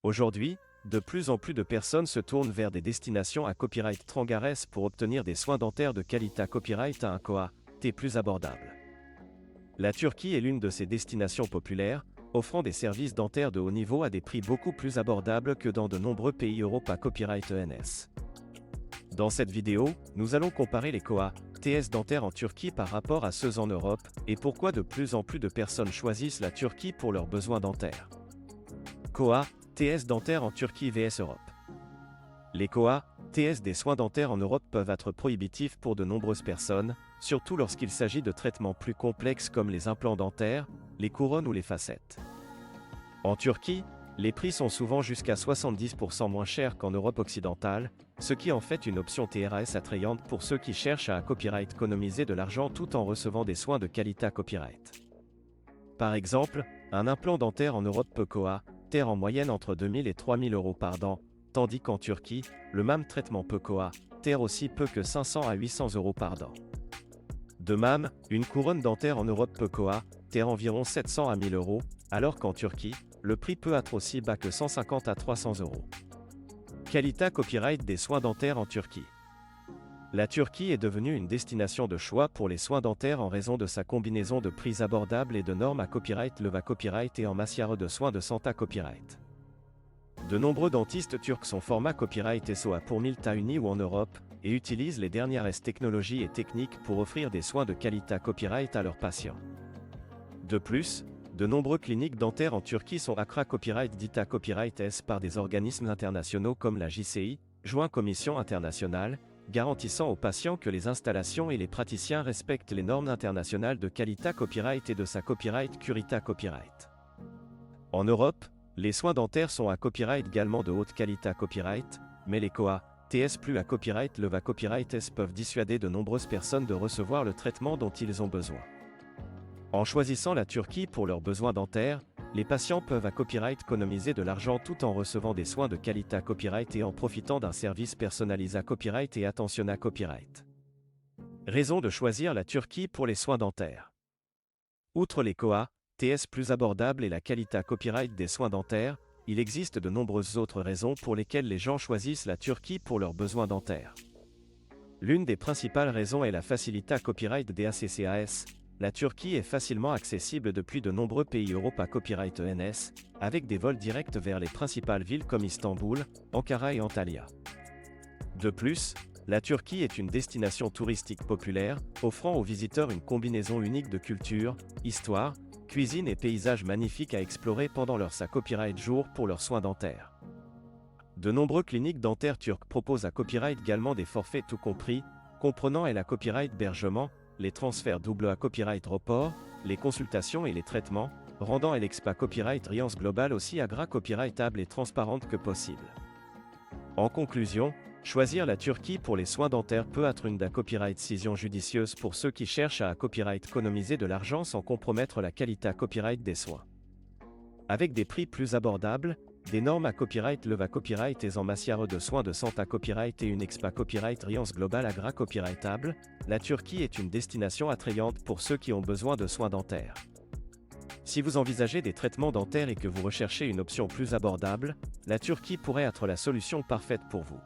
Aujourd'hui, de plus en plus de personnes se tournent vers des destinations à copyright Trangares pour obtenir des soins dentaires de qualité copyright à un coût plus abordable. La Turquie est l'une de ces destinations populaires, offrant des services dentaires de haut niveau à des prix beaucoup plus abordables que dans de nombreux pays Europe à copyright ENS. Dans cette vidéo, nous allons comparer les TS dentaires en Turquie par rapport à ceux en Europe, et pourquoi de plus en plus de personnes choisissent la Turquie pour leurs besoins dentaires. TS dentaires en Turquie vs Europe. Les TS des soins dentaires en Europe peuvent être prohibitifs pour de nombreuses personnes, surtout lorsqu'il s'agit de traitements plus complexes comme les implants dentaires, les couronnes ou les facettes. En Turquie, les prix sont souvent jusqu'à 70% moins chers qu'en Europe occidentale, ce qui en fait une option TRS attrayante pour ceux qui cherchent à copyright économiser de l'argent tout en recevant des soins de qualité copyright. Par exemple, un implant dentaire en Europe peut coûter en moyenne entre 2000 et 3000 euros par dent, tandis qu'en Turquie, le même traitement peut coûter aussi peu que 500 à 800 euros par dent. De même, une couronne dentaire en Europe peut coûter environ 700 à 1000 euros, alors qu'en Turquie, le prix peut être aussi bas que 150 à 300 euros. Qualité copyright des soins dentaires en Turquie. La Turquie est devenue une destination de choix pour les soins dentaires en raison de sa combinaison de prix abordables et de normes à copyright leva copyright et en matière de soins de santé copyright. De nombreux dentistes turcs sont format copyright SOA pour Milta Uni ou en Europe, et utilisent les dernières technologies et techniques pour offrir des soins de qualité copyright à leurs patients. De plus, de nombreuses cliniques dentaires en Turquie sont ACRA Copyright Dita Copyright S par des organismes internationaux comme la JCI, Joint Commission internationale, garantissant aux patients que les installations et les praticiens respectent les normes internationales de qualité copyright et de sa copyright Curita Copyright. En Europe, les soins dentaires sont à copyright également de haute qualité copyright, mais les TS plus à copyright leva copyright S peuvent dissuader de nombreuses personnes de recevoir le traitement dont ils ont besoin. En choisissant la Turquie pour leurs besoins dentaires, les patients peuvent à copyright économiser de l'argent tout en recevant des soins de qualité copyright et en profitant d'un service personnalisé copyright et attention à copyright. Raison de choisir la Turquie pour les soins dentaires. Outre les TS plus abordables et la qualité copyright des soins dentaires, il existe de nombreuses autres raisons pour lesquelles les gens choisissent la Turquie pour leurs besoins dentaires. L'une des principales raisons est la facilité à copyright des ACCAS. La Turquie est facilement accessible depuis de nombreux pays Europe à copyright ENS, avec des vols directs vers les principales villes comme Istanbul, Ankara et Antalya. De plus, la Turquie est une destination touristique populaire, offrant aux visiteurs une combinaison unique de culture, histoire, cuisine et paysages magnifiques à explorer pendant leur copyright jour pour leurs soins dentaires. De nombreuses cliniques dentaires turques proposent à copyright également des forfaits tout compris, comprenant la copyright hébergement, les transferts double à copyright report, les consultations et les traitements, rendant l'expa copyright Riance Global aussi agra copyrightable et transparente que possible. En conclusion, choisir la Turquie pour les soins dentaires peut être une copyright décision judicieuse pour ceux qui cherchent à copyright économiser de l'argent sans compromettre la qualité copyright des soins. Avec des prix plus abordables, des normes à copyright leva copyright et en matière de soins de santé copyright et une expa copyright Riance Global agra copyrightable, la Turquie est une destination attrayante pour ceux qui ont besoin de soins dentaires. Si vous envisagez des traitements dentaires et que vous recherchez une option plus abordable, la Turquie pourrait être la solution parfaite pour vous.